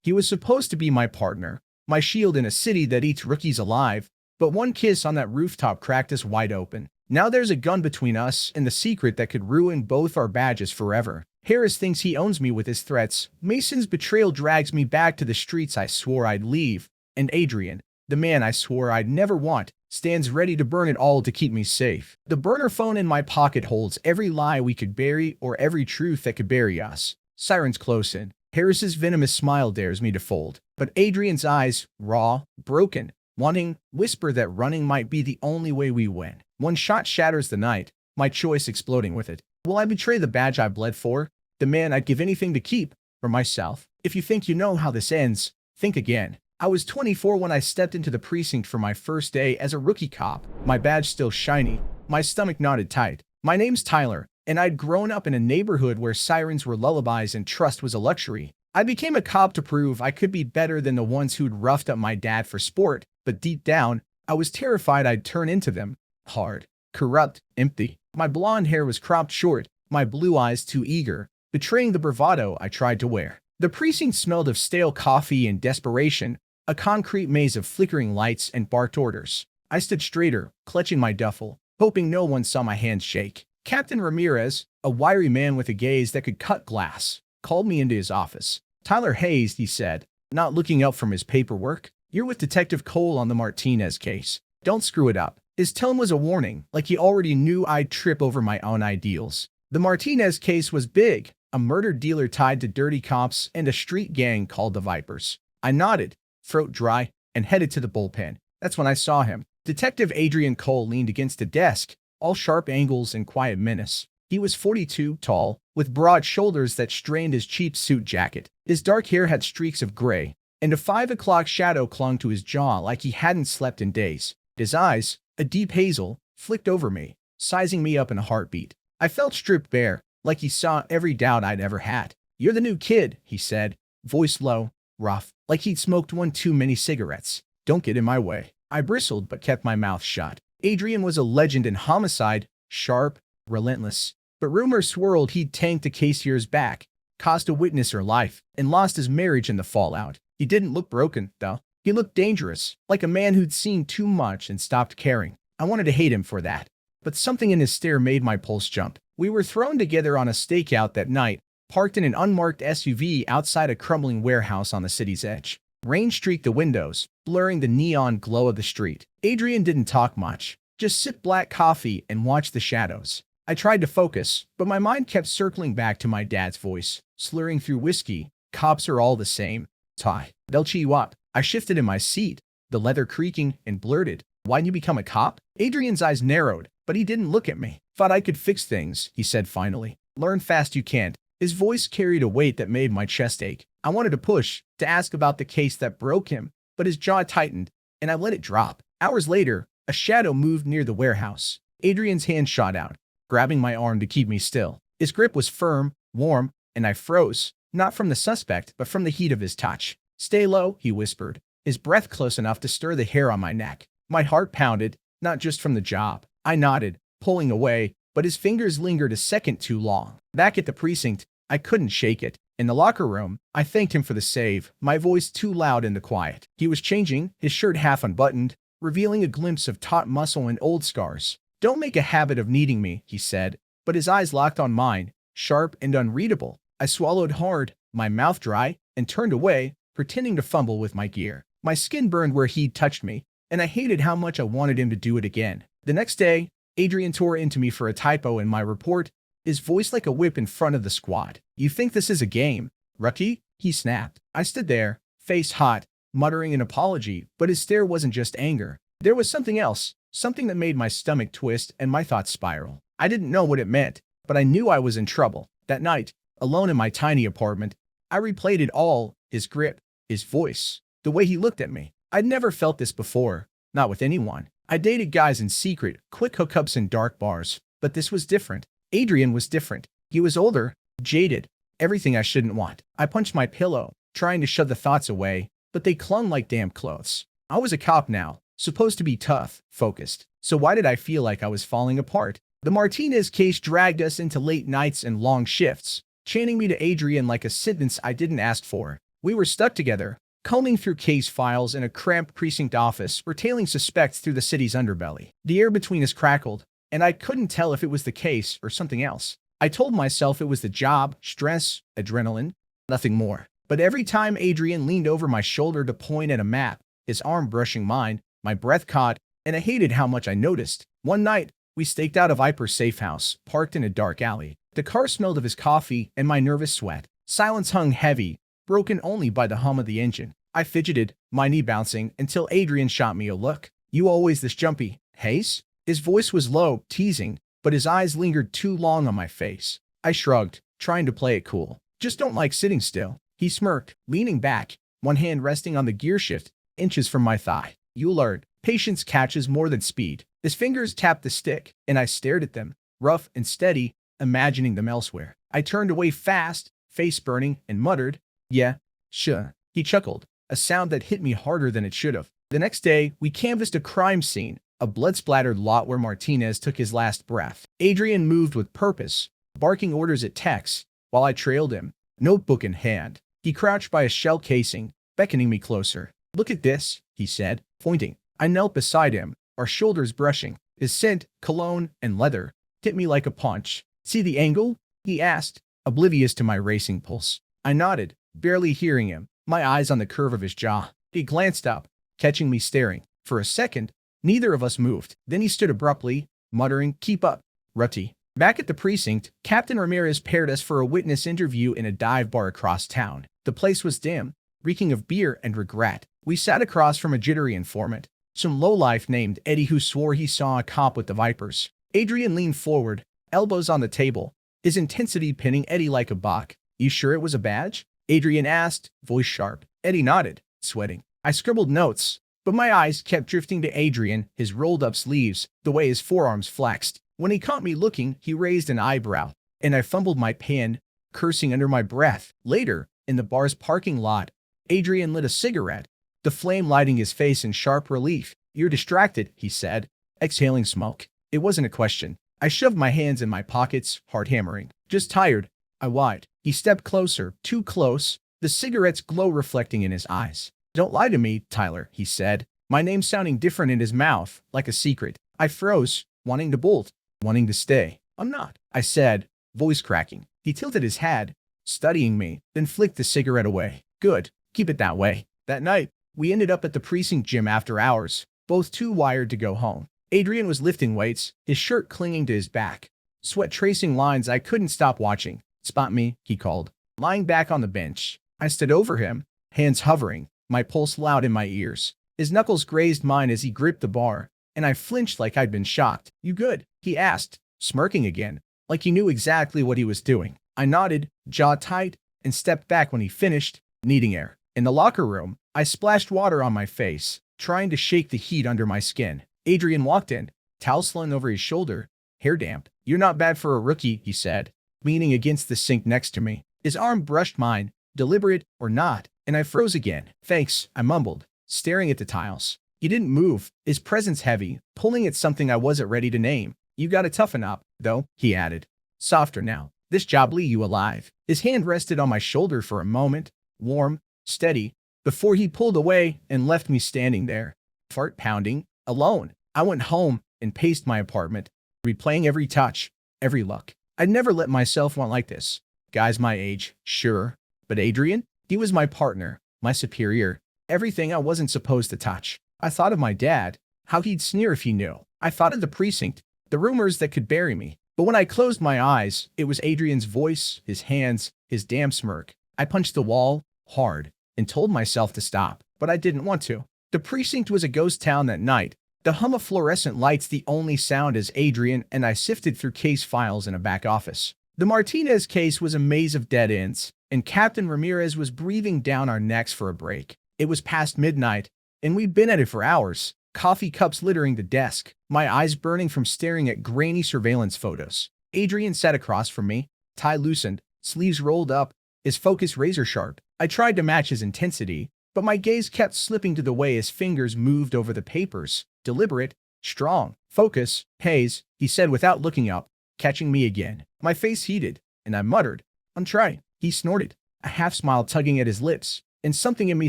He was supposed to be my partner, my shield in a city that eats rookies alive, but one kiss on that rooftop cracked us wide open. Now there's a gun between us and the secret that could ruin both our badges forever. Harris thinks he owns me with his threats. Mason's betrayal drags me back to the streets I swore I'd leave. And Adrian, the man I swore I'd never want, stands ready to burn it all to keep me safe. The burner phone in my pocket holds every lie we could bury or every truth that could bury us. Sirens close in. Harris's venomous smile dares me to fold. But Adrian's eyes, raw, broken, wanting, whisper that running might be the only way we win. One shot shatters the night, my choice exploding with it. Will I betray the badge I bled for? The man I'd give anything to keep? For myself? If you think you know how this ends, think again. I was 24 when I stepped into the precinct for my first day as a rookie cop. My badge still shiny, my stomach knotted tight. My name's Tyler, and I'd grown up in a neighborhood where sirens were lullabies and trust was a luxury. I became a cop to prove I could be better than the ones who'd roughed up my dad for sport, but deep down, I was terrified I'd turn into them. Hard, corrupt, empty. My blonde hair was cropped short, my blue eyes too eager, betraying the bravado I tried to wear. The precinct smelled of stale coffee and desperation, a concrete maze of flickering lights and barked orders. I stood straighter, clutching my duffel, hoping no one saw my hands shake. Captain Ramirez, a wiry man with a gaze that could cut glass, called me into his office. "Tyler Hayes," he said, not looking up from his paperwork. "You're with Detective Cole on the Martinez case. Don't screw it up." His tone was a warning, like he already knew I'd trip over my own ideals. The Martinez case was big, a murder dealer tied to dirty cops and a street gang called the Vipers. I nodded, throat dry, and headed to the bullpen. That's when I saw him. Detective Adrian Cole leaned against a desk, all sharp angles and quiet menace. He was 42, tall, with broad shoulders that strained his cheap suit jacket. His dark hair had streaks of gray, and a 5 o'clock shadow clung to his jaw like he hadn't slept in days. His eyes, a deep hazel, flicked over me, sizing me up in a heartbeat. I felt stripped bare, like he saw every doubt I'd ever had. "You're the new kid," he said, voice low, rough, like he'd smoked one too many cigarettes. "Don't get in my way." I bristled but kept my mouth shut. Adrian was a legend in homicide, sharp, relentless. But rumors swirled he'd tanked a case years back, cost a witness her life, and lost his marriage in the fallout. He didn't look broken, though. He looked dangerous, like a man who'd seen too much and stopped caring. I wanted to hate him for that. But something in his stare made my pulse jump. We were thrown together on a stakeout that night, parked in an unmarked SUV outside a crumbling warehouse on the city's edge. Rain streaked the windows, blurring the neon glow of the street. Adrian didn't talk much, just sipped black coffee and watched the shadows. I tried to focus, but my mind kept circling back to my dad's voice, slurring through whiskey. "Cops are all the same, Ty. They'll chew you up." I shifted in my seat, the leather creaking, and blurted, "Why'd you become a cop?" Adrian's eyes narrowed, but he didn't look at me. "Thought I could fix things," he said finally. "Learn fast you can't." His voice carried a weight that made my chest ache. I wanted to push, to ask about the case that broke him, but his jaw tightened, and I let it drop. Hours later, a shadow moved near the warehouse. Adrian's hand shot out, grabbing my arm to keep me still. His grip was firm, warm, and I froze, not from the suspect, but from the heat of his touch. "Stay low," he whispered, his breath close enough to stir the hair on my neck. My heart pounded, not just from the job. I nodded, pulling away, but his fingers lingered a second too long. Back at the precinct, I couldn't shake it. In the locker room, I thanked him for the save, my voice too loud in the quiet. He was changing, his shirt half unbuttoned, revealing a glimpse of taut muscle and old scars. "Don't make a habit of needing me," he said, but his eyes locked on mine, sharp and unreadable. I swallowed hard, my mouth dry, and turned away, pretending to fumble with my gear. My skin burned where he'd touched me, and I hated how much I wanted him to do it again. The next day, Adrian tore into me for a typo in my report, his voice like a whip in front of the squad. "You think this is a game, rookie?" he snapped. I stood there, face hot, muttering an apology, but his stare wasn't just anger. There was something else, something that made my stomach twist and my thoughts spiral. I didn't know what it meant, but I knew I was in trouble. That night, alone in my tiny apartment, I replayed it all, his grip, his voice, the way he looked at me. I'd never felt this before, not with anyone. I dated guys in secret, quick hookups in dark bars, but this was different. Adrian was different. He was older, jaded, everything I shouldn't want. I punched my pillow, trying to shove the thoughts away, but they clung like damp clothes. I was a cop now, supposed to be tough, focused. So why did I feel like I was falling apart? The Martinez case dragged us into late nights and long shifts, chaining me to Adrian like a sentence I didn't ask for. We were stuck together, combing through case files in a cramped precinct office, retailing suspects through the city's underbelly. The air between us crackled, and I couldn't tell if it was the case or something else. I told myself it was the job, stress, adrenaline, nothing more. But every time Adrian leaned over my shoulder to point at a map, his arm brushing mine, my breath caught, and I hated how much I noticed. One night, we staked out a Viper's safe house, parked in a dark alley. The car smelled of his coffee and my nervous sweat. Silence hung heavy, broken only by the hum of the engine. I fidgeted, my knee bouncing, until Adrian shot me a look. "You always this jumpy, Hayes?" His voice was low, teasing, but his eyes lingered too long on my face. I shrugged, trying to play it cool. "Just don't like sitting still." He smirked, leaning back, one hand resting on the gearshift, inches from my thigh. "You learned. Patience catches more than speed." His fingers tapped the stick, and I stared at them, rough and steady, imagining them elsewhere. I turned away fast, face burning, and muttered, "Yeah, sure." He chuckled, a sound that hit me harder than it should have. The next day, we canvassed a crime scene, a blood-splattered lot where Martinez took his last breath. Adrian moved with purpose, barking orders at Tex, while I trailed him, notebook in hand. He crouched by a shell casing, beckoning me closer. "Look at this," he said, pointing. I knelt beside him, our shoulders brushing. His scent, cologne, and leather hit me like a punch. "See the angle?" he asked, oblivious to my racing pulse. I nodded, barely hearing him, my eyes on the curve of his jaw. He glanced up, catching me staring. For a second, neither of us moved. Then he stood abruptly, muttering, "Keep up, Rutty." Back at the precinct, Captain Ramirez paired us for a witness interview in a dive bar across town. The place was dim, reeking of beer and regret. We sat across from a jittery informant, some lowlife named Eddie who swore he saw a cop with the Vipers. Adrian leaned forward, elbows on the table, his intensity pinning Eddie like a buck. "You sure it was a badge?" Adrian asked, voice sharp. Eddie nodded, sweating. I scribbled notes, but my eyes kept drifting to Adrian, his rolled-up sleeves, the way his forearms flexed. When he caught me looking, he raised an eyebrow, and I fumbled my pen, cursing under my breath. Later, in the bar's parking lot, Adrian lit a cigarette, the flame lighting his face in sharp relief. "You're distracted," he said, exhaling smoke. It wasn't a question. I shoved my hands in my pockets, heart hammering. "Just tired," I lied. He stepped closer, too close, the cigarette's glow reflecting in his eyes. "Don't lie to me, Tyler," he said, my name sounding different in his mouth, like a secret. I froze, wanting to bolt, wanting to stay. "I'm not," I said, voice cracking. He tilted his head, studying me, then flicked the cigarette away. "Good, keep it that way." That night, we ended up at the precinct gym after hours, both too wired to go home. Adrian was lifting weights, his shirt clinging to his back, sweat tracing lines I couldn't stop watching. "Spot me," he called, lying back on the bench. I stood over him, hands hovering, my pulse loud in my ears. His knuckles grazed mine as he gripped the bar, and I flinched like I'd been shocked. "You good?" he asked, smirking again, like he knew exactly what he was doing. I nodded, jaw tight, and stepped back when he finished, needing air. In the locker room, I splashed water on my face, trying to shake the heat under my skin. Adrian walked in, towel slung over his shoulder, hair damp. "You're not bad for a rookie," he said, leaning against the sink next to me. His arm brushed mine, deliberate or not, and I froze again. "Thanks," I mumbled, staring at the tiles. He didn't move, his presence heavy, pulling at something I wasn't ready to name. "You gotta toughen up, though," he added. "Softer now. This job will eat you alive." His hand rested on my shoulder for a moment, warm, steady, before he pulled away and left me standing there, heart pounding, alone. I went home and paced my apartment, replaying every touch, every look. I'd never let myself want like this. Guys my age, sure, but Adrian? He was my partner, my superior, everything I wasn't supposed to touch. I thought of my dad, how he'd sneer if he knew. I thought of the precinct, the rumors that could bury me. But when I closed my eyes, it was Adrian's voice, his hands, his damn smirk. I punched the wall, hard, and told myself to stop, but I didn't want to. The precinct was a ghost town that night, the hum of fluorescent lights the only sound as Adrian and I sifted through case files in a back office. The Martinez case was a maze of dead ends, and Captain Ramirez was breathing down our necks for a break. It was past midnight, and we'd been at it for hours, coffee cups littering the desk, my eyes burning from staring at grainy surveillance photos. Adrian sat across from me, tie loosened, sleeves rolled up, his focus razor sharp. I tried to match his intensity, but my gaze kept slipping to the way his fingers moved over the papers. Deliberate, strong, focus. "Hayes," he said without looking up, catching me again. My face heated, and I muttered, "I'm trying." He snorted, a half smile tugging at his lips. and something in me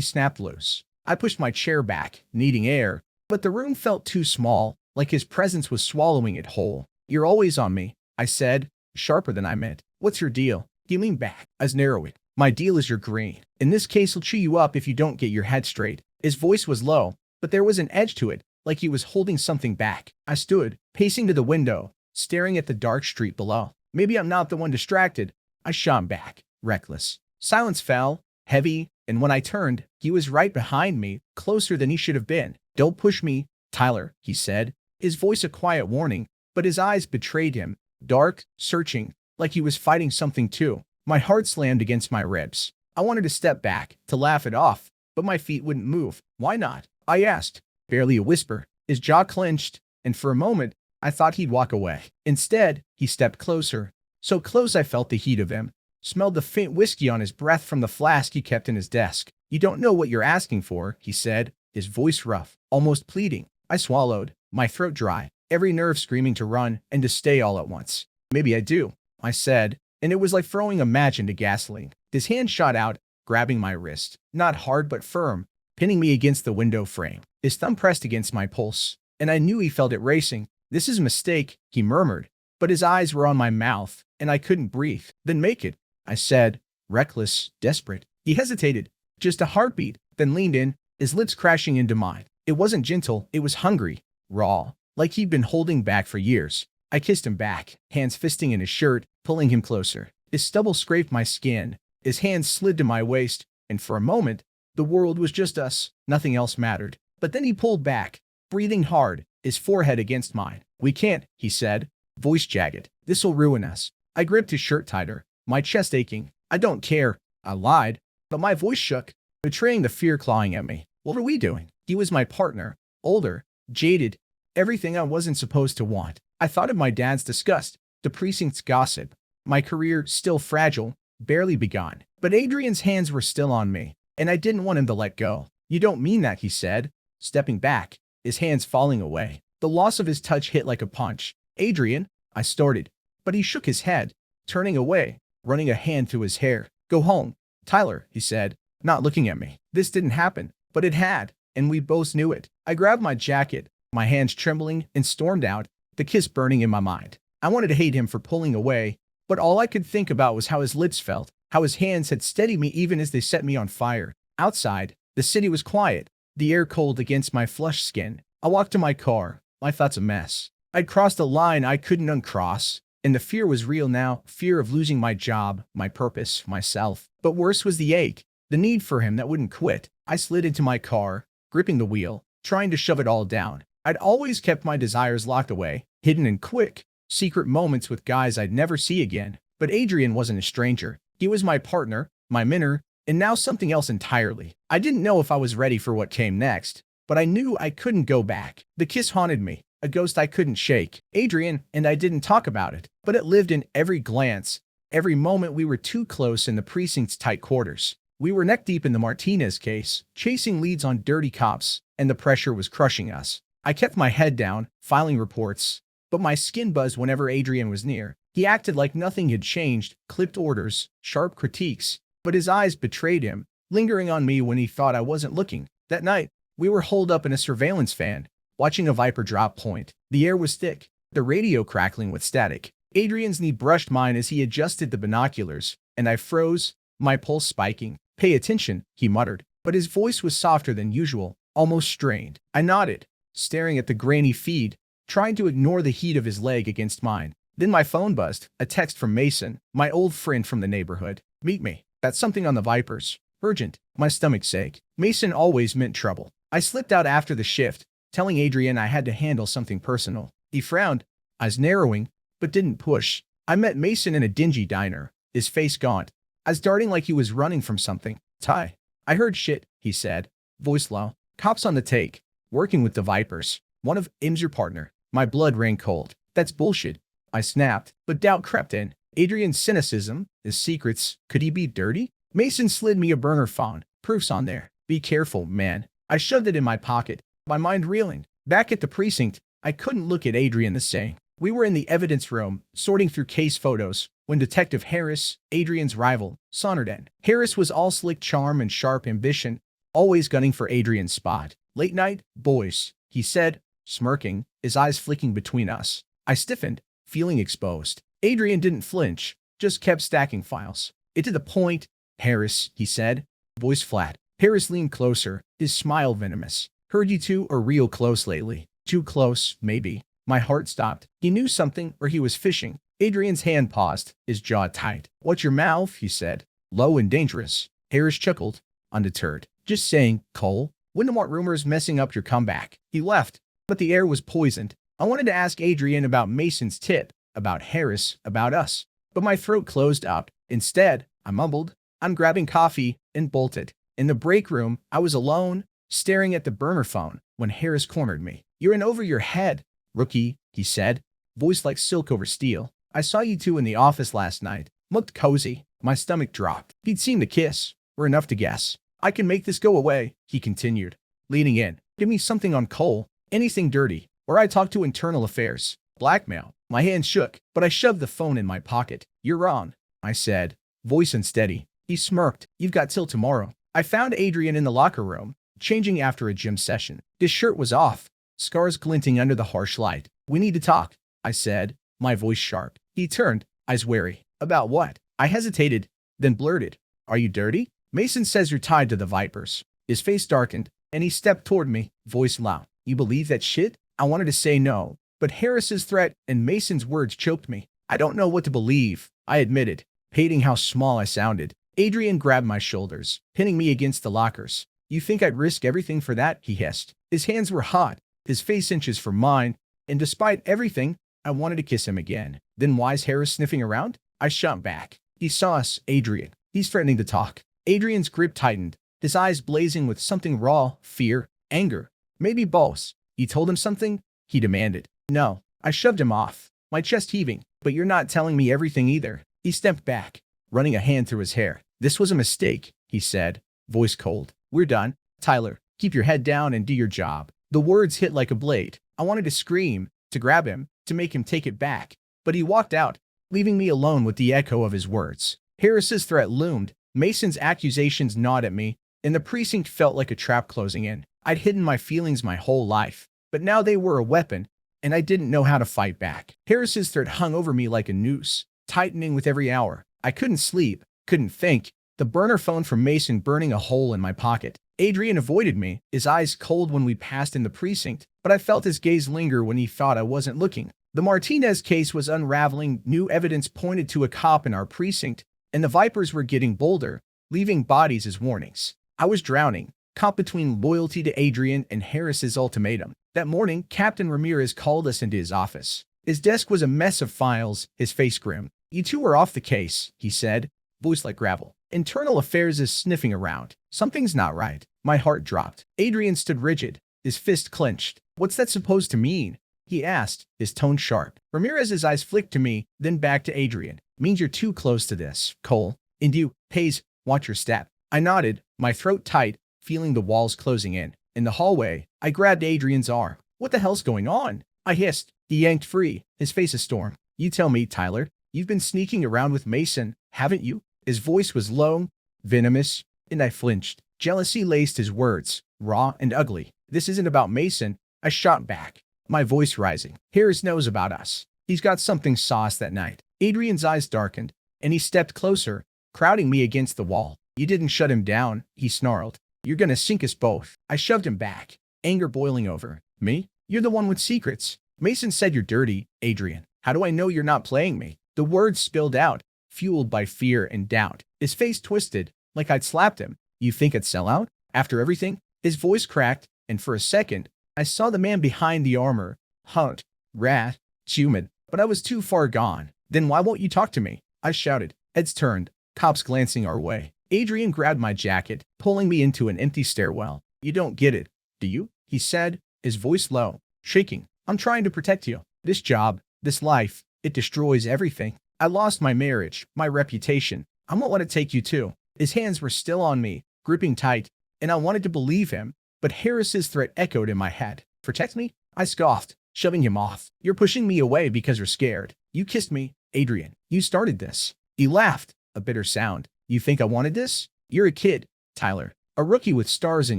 snapped loose. I pushed my chair back, needing air, but the room felt too small, like his presence was swallowing it whole. "You're always on me," I said, sharper than I meant. "What's your deal?" He leaned back, as narrowed. "My deal is your green. In this case, I'll chew you up if you don't get your head straight." His voice was low, but there was an edge to it, like he was holding something back. I stood, pacing to the window, staring at the dark street below. Maybe I'm not the one distracted. I shot back, reckless. Silence fell, heavy, and when I turned, he was right behind me, closer than he should have been. "Don't push me, Tyler," he said, his voice a quiet warning, but his eyes betrayed him, dark, searching, like he was fighting something too. My heart slammed against my ribs. I wanted to step back, to laugh it off, but my feet wouldn't move. "Why not?" I asked, barely a whisper. His jaw clenched, and for a moment, I thought he'd walk away. Instead, he stepped closer, so close I felt the heat of him, smelled the faint whiskey on his breath from the flask he kept in his desk. "You don't know what you're asking for," he said, his voice rough, almost pleading. I swallowed, my throat dry, every nerve screaming to run and to stay all at once. "Maybe I do," I said, and it was like throwing a match into gasoline. His hand shot out, grabbing my wrist, not hard but firm, pinning me against the window frame. His thumb pressed against my pulse, and I knew he felt it racing. "This is a mistake," he murmured, but his eyes were on my mouth, and I couldn't breathe. "Then make it," I said, reckless, desperate. He hesitated, just a heartbeat, then leaned in, his lips crashing into mine. It wasn't gentle, it was hungry, raw, like he'd been holding back for years. I kissed him back, hands fisting in his shirt, pulling him closer. His stubble scraped my skin, his hands slid to my waist, and for a moment, the world was just us, nothing else mattered. But then he pulled back, breathing hard, his forehead against mine. "We can't," he said, voice jagged. "This'll ruin us." I gripped his shirt tighter, my chest aching. "I don't care," I lied, but my voice shook, betraying the fear clawing at me. What were we doing? He was my partner, older, jaded, everything I wasn't supposed to want. I thought of my dad's disgust, the precinct's gossip, my career still fragile, barely begun. But Adrian's hands were still on me, and I didn't want him to let go. "You don't mean that," he said, stepping back, his hands falling away. The loss of his touch hit like a punch. "Adrian," I started, but he shook his head, turning away, running a hand through his hair. "Go home, Tyler," he said, not looking at me. This didn't happen, but it had, and we both knew it. I grabbed my jacket, my hands trembling, and stormed out, the kiss burning in my mind. I wanted to hate him for pulling away, but all I could think about was how his lips felt, how his hands had steadied me even as they set me on fire. Outside, the city was quiet, the air cold against my flushed skin. I walked to my car, my thoughts a mess. I'd crossed a line I couldn't uncross, and the fear was real now, fear of losing my job, my purpose, myself. But worse was the ache, the need for him that wouldn't quit. I slid into my car, gripping the wheel, trying to shove it all down. I'd always kept my desires locked away, hidden in quick, secret moments with guys I'd never see again. But Adrian wasn't a stranger. He was my partner, my mentor, and now something else entirely. I didn't know if I was ready for what came next, but I knew I couldn't go back. The kiss haunted me, a ghost I couldn't shake. Adrian and I didn't talk about it, but it lived in every glance, every moment we were too close in the precinct's tight quarters. We were neck-deep in the Martinez case, chasing leads on dirty cops, and the pressure was crushing us. I kept my head down, filing reports, but my skin buzzed whenever Adrian was near. He acted like nothing had changed, clipped orders, sharp critiques, but his eyes betrayed him, lingering on me when he thought I wasn't looking. That night, we were holed up in a surveillance van, watching a Viper drop point. The air was thick, the radio crackling with static. Adrian's knee brushed mine as he adjusted the binoculars, and I froze, my pulse spiking. "Pay attention," he muttered, but his voice was softer than usual, almost strained. I nodded, staring at the grainy feed, trying to ignore the heat of his leg against mine. Then my phone buzzed, a text from Mason, my old friend from the neighborhood. "Meet me. That's something on the Vipers. Urgent." My stomach's ache. Mason always meant trouble. I slipped out after the shift, telling Adrian I had to handle something personal. He frowned, eyes narrowing, but didn't push. I met Mason in a dingy diner, his face gaunt, as darting like he was running from something. "Ty, I heard shit," he said, voice low. "Cops on the take, working with the Vipers. One of them's your partner." My blood ran cold. "That's bullshit," I snapped, but doubt crept in. Adrian's cynicism, his secrets, could he be dirty? Mason slid me a burner phone. "Proof's on there. Be careful, man." I shoved it in my pocket, my mind reeling. Back at the precinct, I couldn't look at Adrian the same. We were in the evidence room, sorting through case photos, when Detective Harris, Adrian's rival, sauntered in. Harris was all slick charm and sharp ambition, always gunning for Adrian's spot. "Late night, boys," he said, smirking, his eyes flicking between us. I stiffened, feeling exposed. Adrian didn't flinch, just kept stacking files. "It to the point, Harris," he said, voice flat. Harris leaned closer, his smile venomous. "Heard you two are real close lately." "Too close, maybe." My heart stopped. He knew something, or he was fishing. Adrian's hand paused, his jaw tight. "Watch your mouth," he said, low and dangerous. Harris chuckled, undeterred. "Just saying, Cole. Wouldn't want rumors messing up your comeback." He left, but the air was poisoned. I wanted to ask Adrian about Mason's tip, about Harris, about us, but my throat closed up. Instead, I mumbled, "I'm grabbing coffee," and bolted. In the break room, I was alone, staring at the burner phone, when Harris cornered me. "You're in over your head, rookie," he said, voice like silk over steel. "I saw you two in the office last night. Looked cozy." My stomach dropped. He'd seemed to kiss, or enough to guess. "I can make this go away," he continued, leaning in. "Give me something on Cole, anything dirty, or I talk to internal affairs." "Blackmail." My hand shook, but I shoved the phone in my pocket. "You're wrong," I said, voice unsteady. He smirked. "You've got till tomorrow." I found Adrian in the locker room, changing after a gym session. His shirt was off, scars glinting under the harsh light. "We need to talk," I said, my voice sharp. He turned, eyes wary. "About what?" I hesitated, then blurted, "Are you dirty? Mason says you're tied to the Vipers." His face darkened, and he stepped toward me, voice loud. "You believe that shit?" I wanted to say no, but Harris's threat and Mason's words choked me. "I don't know what to believe," I admitted, hating how small I sounded. Adrian grabbed my shoulders, pinning me against the lockers. "You think I'd risk everything for that?" he hissed. His hands were hot, his face inches from mine, and despite everything, I wanted to kiss him again. "Then why's Harris sniffing around?" I shot back. "He saw us, Adrian. He's threatening to talk." Adrian's grip tightened, his eyes blazing with something raw, fear, anger, maybe both. "You told him something?" he demanded. "No." I shoved him off, my chest heaving. "But you're not telling me everything either." He stepped back, running a hand through his hair. "This was a mistake," he said, voice cold. "We're done. Tyler, keep your head down and do your job." The words hit like a blade. I wanted to scream, to grab him, to make him take it back. But he walked out, leaving me alone with the echo of his words. Harris's threat loomed, Mason's accusations gnawed at me, and the precinct felt like a trap closing in. I'd hidden my feelings my whole life, but now they were a weapon, and I didn't know how to fight back. Harris's threat hung over me like a noose, tightening with every hour. I couldn't sleep, couldn't think, the burner phone from Mason burning a hole in my pocket. Adrian avoided me, his eyes cold when we passed in the precinct, but I felt his gaze linger when he thought I wasn't looking. The Martinez case was unraveling, new evidence pointed to a cop in our precinct, and the Vipers were getting bolder, leaving bodies as warnings. I was drowning, caught between loyalty to Adrian and Harris's ultimatum. That morning, Captain Ramirez called us into his office. His desk was a mess of files, his face grim. "You two are off the case," he said, voice like gravel. "Internal affairs is sniffing around. Something's not right." My heart dropped. Adrian stood rigid, his fist clenched. "What's that supposed to mean?" he asked, his tone sharp. Ramirez's eyes flicked to me, then back to Adrian. "Means you're too close to this, Cole. And you, Hayes, watch your step." I nodded, my throat tight, feeling the walls closing in. In the hallway, I grabbed Adrian's arm. "What the hell's going on?" I hissed. He yanked free, his face a storm. "You tell me, Tyler. You've been sneaking around with Mason, haven't you?" His voice was low, venomous, and I flinched. Jealousy laced his words, raw and ugly. "This isn't about Mason." I shot back, my voice rising. "Harris knows about us. He's got something sauce that night." Adrian's eyes darkened, and he stepped closer, crowding me against the wall. "You didn't shut him down," he snarled. "You're gonna sink us both." I shoved him back, anger boiling over. "Me? You're the one with secrets. Mason said you're dirty, Adrian. How do I know you're not playing me?" The words spilled out, fueled by fear and doubt. His face twisted, like I'd slapped him. "You think I'd sell out? After everything?" His voice cracked, and for a second, I saw the man behind the armor. Hunt, rat, human. But I was too far gone. "Then why won't you talk to me?" I shouted. Heads turned, cops glancing our way. Adrian grabbed my jacket, pulling me into an empty stairwell. "You don't get it, do you?" he said, his voice low, shaking. "I'm trying to protect you. This job, this life, it destroys everything. I lost my marriage, my reputation. I won't let it take you too." His hands were still on me, gripping tight, and I wanted to believe him, but Harris's threat echoed in my head. "Protect me?" I scoffed, shoving him off. "You're pushing me away because you're scared. You kissed me, Adrian. You started this. He laughed, a bitter sound. You think I wanted this? You're a kid, Tyler. A rookie with stars in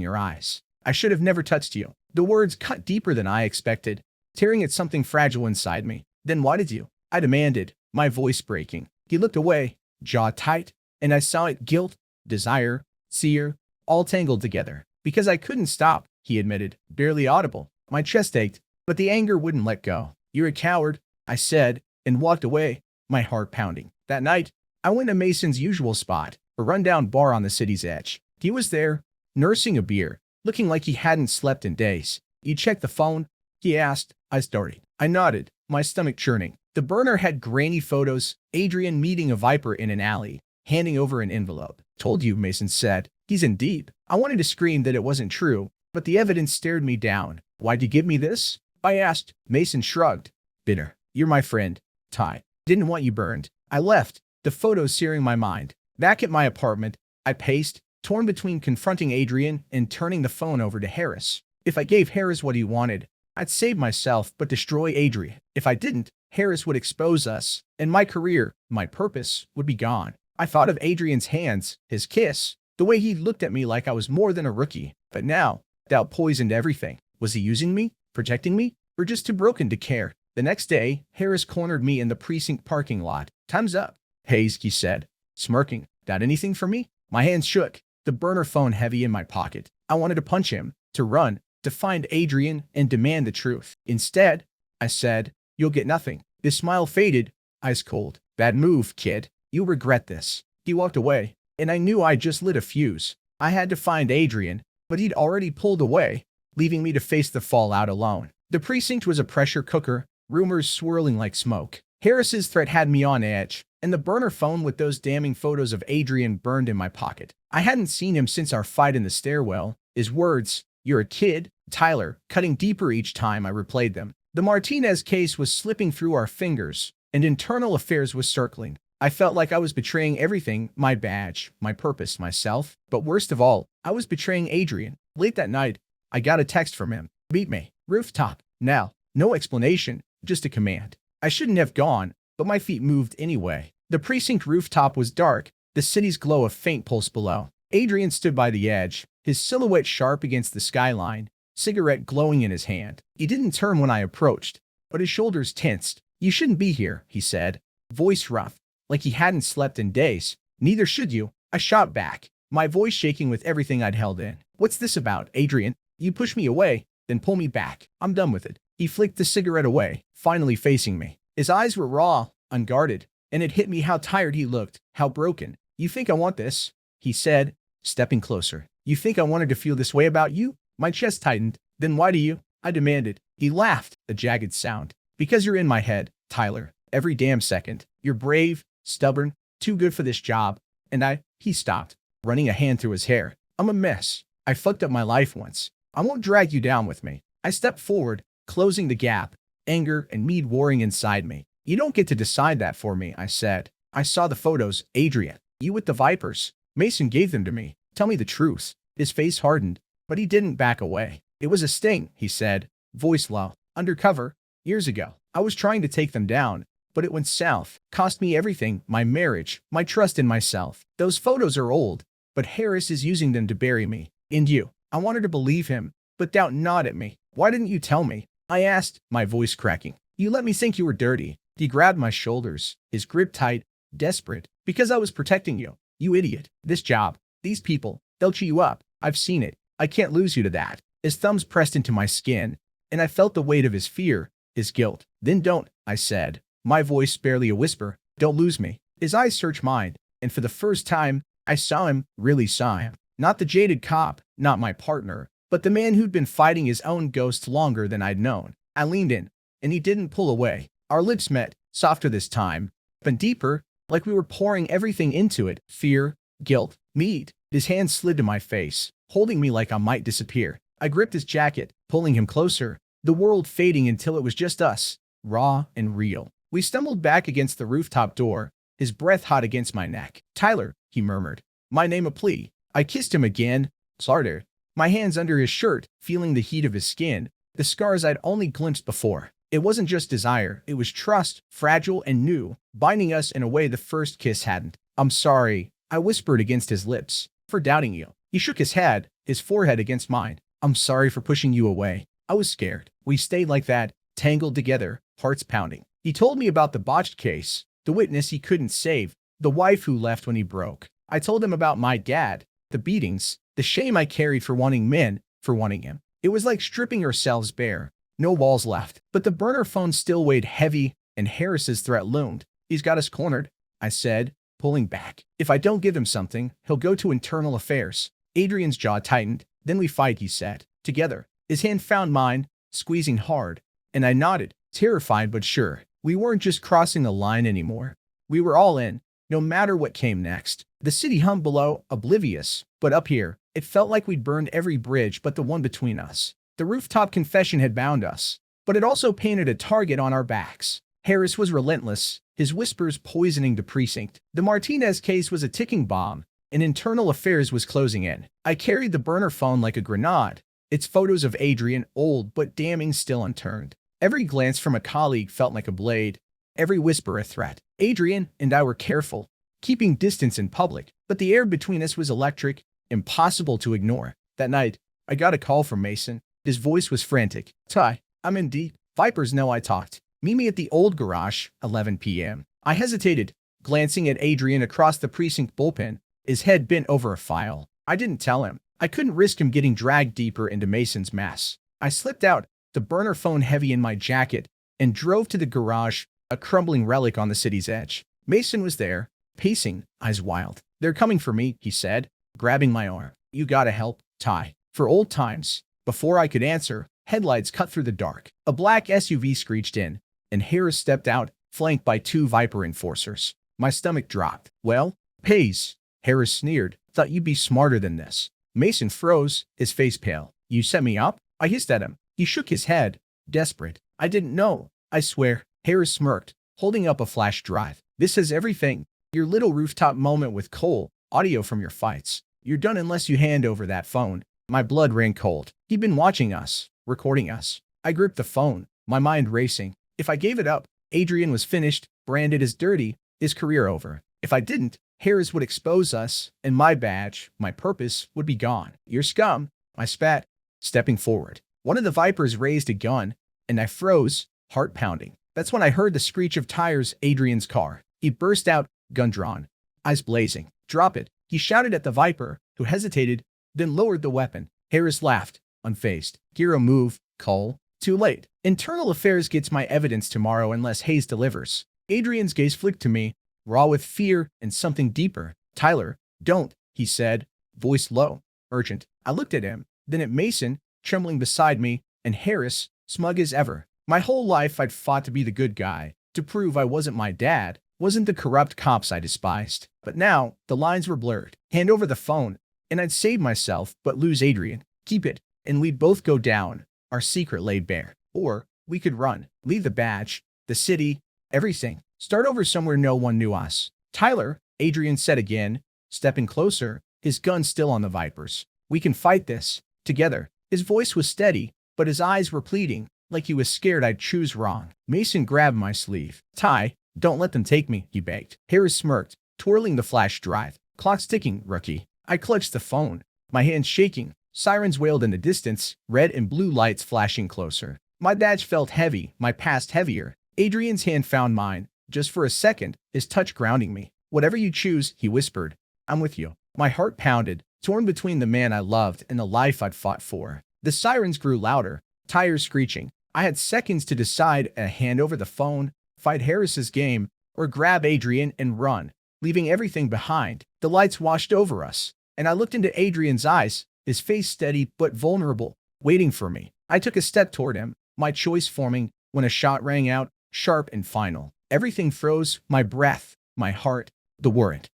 your eyes. I should have never touched you. The words cut deeper than I expected, tearing at something fragile inside me. Then why did you? I demanded, my voice breaking. He looked away, jaw tight, and I saw it: guilt, desire, fear, all tangled together. Because I couldn't stop, he admitted, barely audible. My chest ached, but the anger wouldn't let go. You're a coward, I said, and walked away, my heart pounding. That night, I went to Mason's usual spot, a rundown bar on the city's edge. He was there, nursing a beer, looking like he hadn't slept in days. You checked the phone? He asked. I started. I nodded, my stomach churning. The burner had grainy photos, Adrian meeting a viper in an alley, handing over an envelope. Told you, Mason said. He's in deep. I wanted to scream that it wasn't true, but the evidence stared me down. Why'd you give me this? I asked. Mason shrugged. Bitter. You're my friend, Ty. Didn't want you burned. I left, the photos searing my mind. Back at my apartment, I paced, torn between confronting Adrian and turning the phone over to Harris. If I gave Harris what he wanted, I'd save myself but destroy Adrian. If I didn't, Harris would expose us, and my career, my purpose, would be gone. I thought of Adrian's hands, his kiss, the way he looked at me like I was more than a rookie. But now, doubt poisoned everything. Was he using me, protecting me, or just too broken to care? The next day, Harris cornered me in the Precinct parking lot. Time's up, Hayes, he said, smirking. Got anything for me? My hands shook, the burner phone heavy in my pocket. I wanted to punch him, to run, to find Adrian and demand the truth. Instead, I said, you'll get nothing. His smile faded, ice cold. Bad move, kid. You'll regret this. He walked away, and I knew I just lit a fuse. I had to find Adrian, but he'd already pulled away, leaving me to face the fallout alone. The precinct was a pressure cooker, rumors swirling like smoke. Harris's threat had me on edge, and the burner phone with those damning photos of Adrian burned in my pocket. I hadn't seen him since our fight in the stairwell. His words, "You're a kid, Tyler," cutting deeper each time I replayed them. The Martinez case was slipping through our fingers, and internal affairs was circling. I felt like I was betraying everything: my badge, my purpose, myself. But worst of all, I was betraying Adrian. Late that night, I got a text from him. Meet me. Rooftop. Now. No explanation, just a command. I shouldn't have gone, but my feet moved anyway. The precinct rooftop was dark, the city's glow a faint pulse below. Adrian stood by the edge, his silhouette sharp against the skyline, cigarette glowing in his hand. He didn't turn when I approached, but his shoulders tensed. You shouldn't be here, he said, voice rough, like he hadn't slept in days. Neither should you, I shot back, my voice shaking with everything I'd held in. What's this about, Adrian? You push me away, then pull me back. I'm done with it. He flicked the cigarette away, finally facing me. His eyes were raw, unguarded, and it hit me how tired he looked, how broken. You think I want this? He said, stepping closer. You think I wanted to feel this way about you? My chest tightened. Then why do you? I demanded. He laughed, a jagged sound. Because you're in my head, Tyler. Every damn second. You're brave, stubborn, too good for this job. And he stopped, running a hand through his hair. I'm a mess. I fucked up my life once. I won't drag you down with me. I stepped forward, closing the gap, anger and mead warring inside me. You don't get to decide that for me, I said. I saw the photos, Adrian. You with the vipers. Mason gave them to me. Tell me the truth. His face hardened, but he didn't back away. It was a sting, he said, voice low. Undercover. Years ago. I was trying to take them down, but it went south. Cost me everything, my marriage, my trust in myself. Those photos are old, but Harris is using them to bury me. And you. I wanted to believe him, but doubt gnawed at me. Why didn't you tell me? I asked, my voice cracking. You let me think you were dirty. He grabbed my shoulders, his grip tight, desperate. Because I was protecting you. You idiot. This job. These people. They'll chew you up. I've seen it. I can't lose you to that. His thumbs pressed into my skin, and I felt the weight of his fear, his guilt. Then don't, I said, my voice barely a whisper. Don't lose me. His eyes searched mine, and for the first time, I saw him, really saw him. Not the jaded cop, not my partner, but the man who'd been fighting his own ghost longer than I'd known. I leaned in, and he didn't pull away. Our lips met, softer this time, but deeper, like we were pouring everything into it: fear, guilt, mead. His hand slid to my face, holding me like I might disappear. I gripped his jacket, pulling him closer, the world fading until it was just us, raw and real. We stumbled back against the rooftop door, his breath hot against my neck. Tyler, he murmured. My name a plea. I kissed him again, harder, my hands under his shirt, feeling the heat of his skin, the scars I'd only glimpsed before. It wasn't just desire, it was trust, fragile and new, binding us in a way the first kiss hadn't. I'm sorry, I whispered against his lips, for doubting you. He shook his head, his forehead against mine. I'm sorry for pushing you away. I was scared. We stayed like that, tangled together, hearts pounding. He told me about the botched case, the witness he couldn't save, the wife who left when he broke. I told him about my dad, the beatings, the shame I carried for wanting men, for wanting him. It was like stripping ourselves bare. No walls left. But the burner phone still weighed heavy, and Harris's threat loomed. He's got us cornered, I said, pulling back. If I don't give him something, he'll go to internal affairs. Adrian's jaw tightened. Then we fight, he said. Together. His hand found mine, squeezing hard, and I nodded, terrified but sure. We weren't just crossing the line anymore. We were all in, no matter what came next. The city hummed below, oblivious, but up here, it felt like we'd burned every bridge but the one between us. The rooftop confession had bound us, but it also painted a target on our backs. Harris was relentless, his whispers poisoning the precinct. The Martinez case was a ticking bomb, and internal affairs was closing in. I carried the burner phone like a grenade, its photos of Adrian, old but damning, still unturned. Every glance from a colleague felt like a blade, every whisper a threat. Adrian and I were careful, keeping distance in public, but the air between us was electric, impossible to ignore. That night, I got a call from Mason. His voice was frantic. Ty, I'm in deep. Vipers know I talked. Meet me at the old garage, 11 p.m. I hesitated, glancing at Adrian across the precinct bullpen, his head bent over a file. I didn't tell him. I couldn't risk him getting dragged deeper into Mason's mess. I slipped out, the burner phone heavy in my jacket, and drove to the garage, a crumbling relic on the city's edge. Mason was there, pacing, eyes wild. They're coming for me, he said, grabbing my arm. You gotta help, Ty. For old times. Before I could answer, headlights cut through the dark. A black SUV screeched in, and Harris stepped out, flanked by 2 Viper enforcers. My stomach dropped. Well, pays, Harris sneered. Thought you'd be smarter than this. Mason froze, his face pale. You set me up? I hissed at him. He shook his head, desperate. I didn't know. I swear. Harris smirked, holding up a flash drive. This has everything. Your little rooftop moment with Cole, audio from your fights. You're done unless you hand over that phone. My blood ran cold. He'd been watching us, recording us. I gripped the phone, my mind racing. If I gave it up, Adrian was finished, branded as dirty, his career over. If I didn't, Harris would expose us, and my badge, my purpose, would be gone. You're scum, I spat, stepping forward. One of the Vipers raised a gun, and I froze, heart pounding. That's when I heard the screech of tires, Adrian's car. He burst out, gun drawn, eyes blazing. Drop it, he shouted at the Viper, who hesitated, then lowered the weapon. Harris laughed, unfazed. Giro move, Cole. Too late. Internal affairs gets my evidence tomorrow unless Hayes delivers. Adrian's gaze flicked to me, raw with fear and something deeper. Tyler, don't, he said, voice low, urgent. I looked at him, then at Mason, trembling beside me, and Harris, smug as ever. My whole life I'd fought to be the good guy, to prove I wasn't my dad, wasn't the corrupt cops I despised. But now, the lines were blurred. Hand over the phone, and I'd save myself, but lose Adrian. Keep it, and we'd both go down, our secret laid bare. Or, we could run, leave the badge, the city, everything. Start over somewhere no one knew us. Tyler, Adrian said again, stepping closer, his gun still on the Vipers. We can fight this, together. His voice was steady, but his eyes were pleading, like he was scared I'd choose wrong. Mason grabbed my sleeve. Ty, don't let them take me, he begged. Harris smirked, twirling the flash drive. Clock's ticking, rookie. I clutched the phone, my hands shaking. Sirens wailed in the distance, red and blue lights flashing closer. My badge felt heavy, my past heavier. Adrian's hand found mine, just for a second, his touch grounding me. Whatever you choose, he whispered. I'm with you. My heart pounded, torn between the man I loved and the life I'd fought for. The sirens grew louder, tires screeching. I had seconds to decide: a hand over the phone, fight Harris's game, or grab Adrian and run, leaving everything behind. The lights washed over us, and I looked into Adrian's eyes, his face steady but vulnerable, waiting for me. I took a step toward him, my choice forming, when a shot rang out, sharp and final. Everything froze, my breath, my heart, the warrant.